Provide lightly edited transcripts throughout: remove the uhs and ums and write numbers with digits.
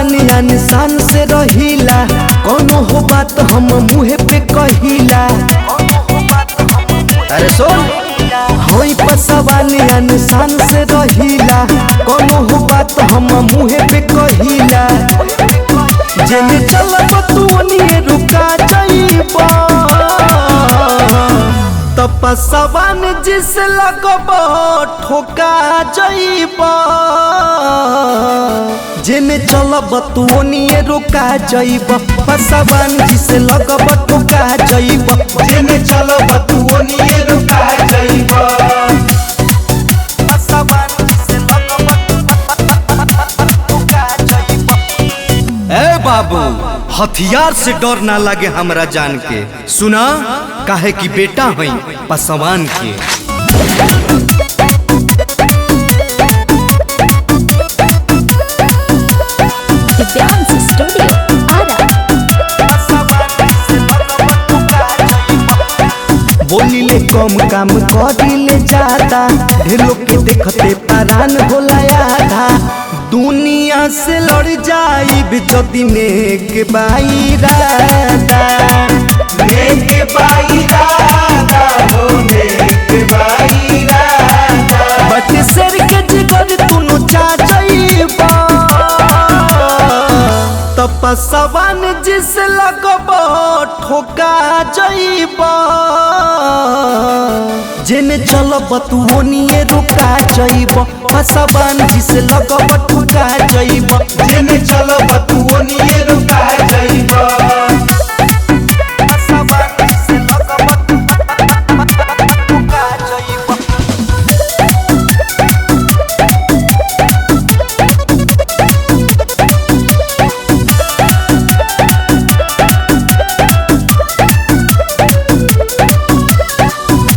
सवान या निशान से रहिला, कोनो हो बात हम मुँह पे कहिला। अरे सुन, होई पसवान या निशान से रहिला, कोनो हो बात हम मुँह पे कहिला। जेने चलब तू ओनिए रुका जाइबा, तपस्वान जिस लगब ठोका जाइबा। जेने चलब तू ओनिए रुका जाइबा, पसवान जिस लगब ठोका जाइबा। जेने चलब तू ओनिए रुका जाइबा। ए बाबू, हथियार से डर ना लगे हमरा जान के, सुना काहे कि बेटा हई पसवान के। बोलिले कम काम करिले ज्यादा, ढेर लोग के देखते परान होला आधा। दुनिया से लड़ जाइब जदि नेक बाइरादा, नेक बाइरादा हो नेक बाइरादा। बट सर के जिगर तू चा जाइबा, तपस्वान जिस लगब ठोका जाइबा। जेने चलब तू ओनिए रुका जाइबा, पसवान जिस लगब ठोका जाइबा। जेने चलब तू ओनिए रुका जाइबा।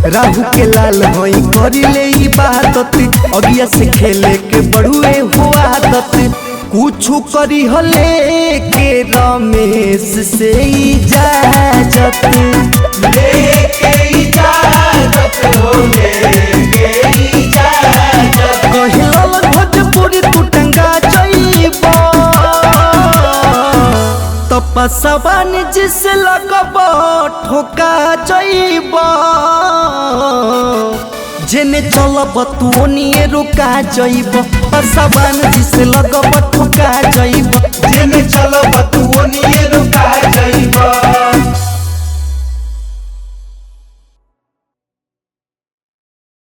राहु के लाल होई करिले ई बात, अगिया से खेले के बड़ुए हुआ आदत। कुछु करी हले के रमेश से इजाजत, लेके इजाजत हो लेके इजाजत। कहिलल भोजपुरी तू टंगा जाइबा, तपस्वान जिस लगब ठोका जाइबा। जेने चलब तू ओनिए रुका जाइबा, पसवान जिस लगब ठोका जाइबा। जेने चलब तू ओनिए